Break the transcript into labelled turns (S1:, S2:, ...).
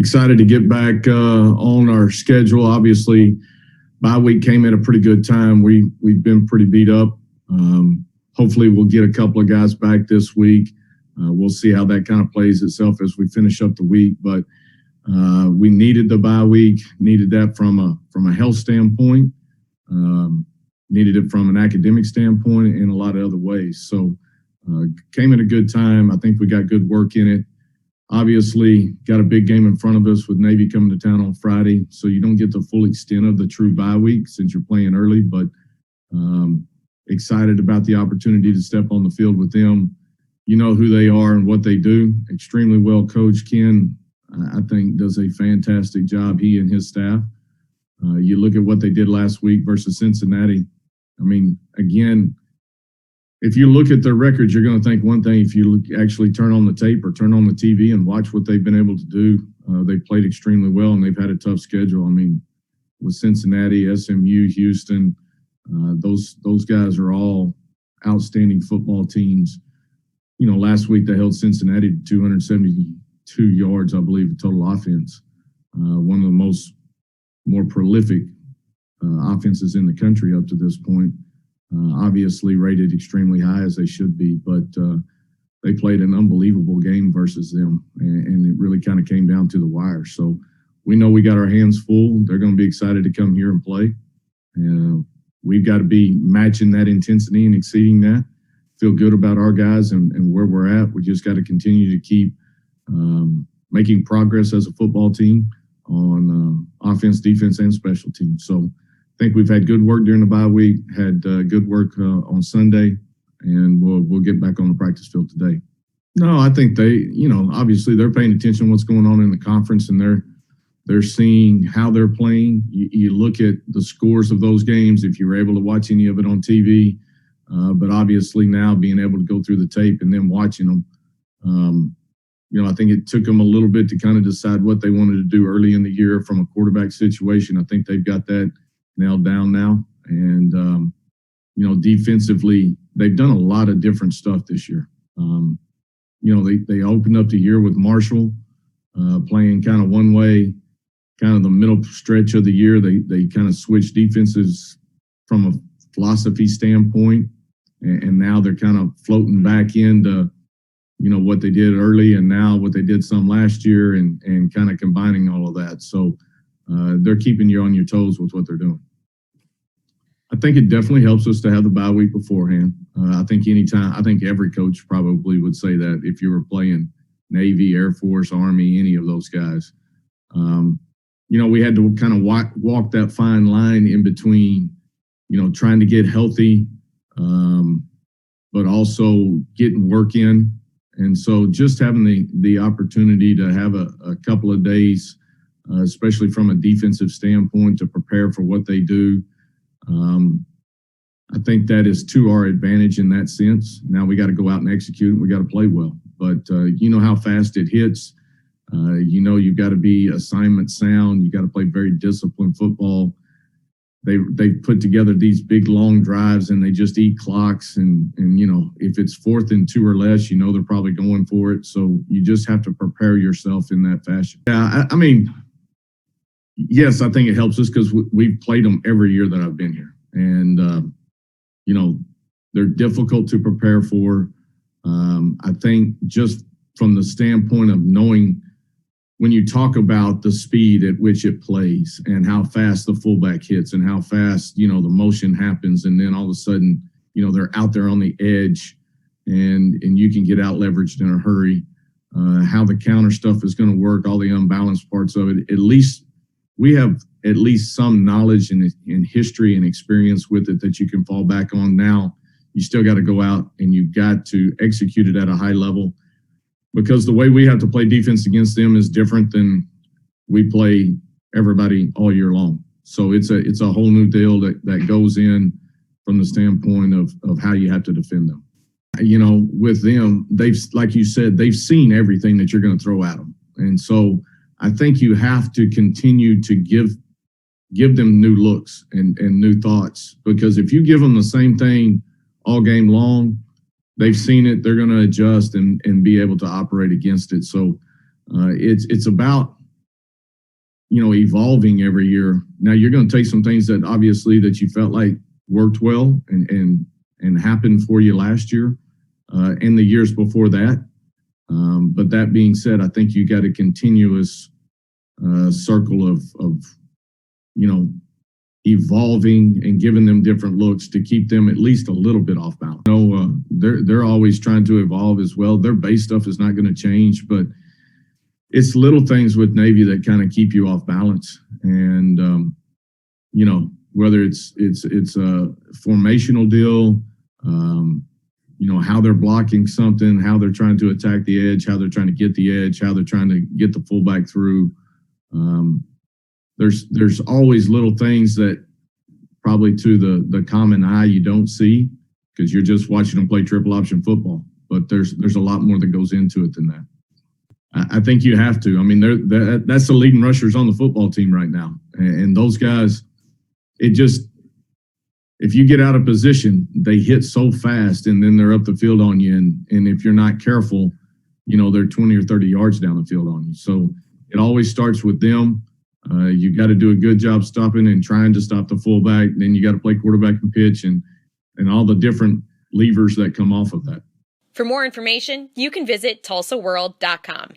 S1: Excited to get back on our schedule. Obviously, bye week came at a pretty good time. We've been pretty beat up. Hopefully, we'll get a couple of guys back this week. We'll see how that kind of plays itself as we finish up the week. But we needed the bye week, needed that from a health standpoint, needed it from an academic standpoint, and a lot of other ways. So came at a good time. I think we got good work in it. Obviously, got a big game in front of us with Navy coming to town on Friday, so you don't get the full extent of the true bye week since you're playing early, but excited about the opportunity to step on the field with them. You know who they are and what they do. Extremely well coached. Ken, I think, does a fantastic job, he and his staff. You look at what they did last week versus Cincinnati. I mean, again, if you look at their records, you're going to think one thing. If you actually turn on the tape or turn on the TV and watch what they've been able to do, they played extremely well, and they've had a tough schedule. I mean, with Cincinnati, SMU, Houston, those guys are all outstanding football teams. You know, last week they held Cincinnati to 272 yards, I believe, total offense. One of the more prolific offenses in the country up to this point. Obviously rated extremely high, as they should be, but they played an unbelievable game versus them, and it really kind of came down to the wire. So we know we got our hands full. They're going to be excited to come here and play. We've got to be matching that intensity and exceeding that. Feel good about our guys and where we're at. We just got to continue to keep making progress as a football team on offense, defense, and special teams. So I think we've had good work during the bye week, had good work on Sunday, and we'll get back on the practice field today. No, I think they, obviously they're paying attention to what's going on in the conference, and they're seeing how they're playing. You look at the scores of those games, if you were able to watch any of it on TV, but obviously now being able to go through the tape and then watching them, I think it took them a little bit to kind of decide what they wanted to do early in the year from a quarterback situation. I think they've got that nailed down now. And, defensively, they've done a lot of different stuff this year. They opened up the year with Marshall playing kind of one way, kind of the middle stretch of the year. They kind of switched defenses from a philosophy standpoint, and now they're kind of floating back into what they did early and now what they did some last year, and kind of combining all of that. So they're keeping you on your toes with what they're doing. I think it definitely helps us to have the bye week beforehand. I think every coach probably would say that if you were playing Navy, Air Force, Army, any of those guys. We had to kind of walk that fine line in between, trying to get healthy, but also getting work in. And so just having the opportunity to have a couple of days, especially from a defensive standpoint, to prepare for what they do, I think that is to our advantage in that sense. Now we got to go out and execute, and we got to play well. But how fast it hits. You've got to be assignment sound. You got to play very disciplined football. They put together these big long drives, and they just eat clocks. And if it's 4th and 2 or less, they're probably going for it. So you just have to prepare yourself in that fashion. Yeah, I mean, yes, I think it helps us because we've played them every year that I've been here, and they're difficult to prepare for. I think just from the standpoint of knowing, when you talk about the speed at which it plays and how fast the fullback hits and how fast, the motion happens, and then all of a sudden, they're out there on the edge and you can get out leveraged in a hurry, how the counter stuff is going to work, all the unbalanced parts of it. At least we have at least some knowledge and history and experience with it that you can fall back on. Now you still got to go out and you've got to execute it at a high level, because the way we have to play defense against them is different than we play everybody all year long. So it's a whole new deal that goes in from the standpoint of how you have to defend them. With them, like you said, they've seen everything that you're going to throw at them. And so I think you have to continue to give them new looks and new thoughts, because if you give them the same thing all game long, they've seen it, they're going to adjust and be able to operate against it. So it's about evolving every year. Now you're going to take some things that obviously that you felt like worked well and happened for you last year and the years before that. But that being said, I think you got a continuous circle of evolving and giving them different looks to keep them at least a little bit off balance. They're always trying to evolve as well. Their base stuff is not going to change, but it's little things with Navy that kind of keep you off balance. And whether it's a formational deal, how they're blocking something, how they're trying to attack the edge, how they're trying to get the edge, how they're trying to get the fullback through. There's always little things that probably to the common eye you don't see because you're just watching them play triple option football. But there's a lot more that goes into it than that. I think you have to. I mean, that's the leading rushers on the football team right now, and those guys. If you get out of position, they hit so fast, and then they're up the field on you. And if you're not careful, they're 20 or 30 yards down the field on you. So it always starts with them. You got to do a good job stopping and trying to stop the fullback. Then you got to play quarterback and pitch and all the different levers that come off of that.
S2: For more information, you can visit tulsaworld.com.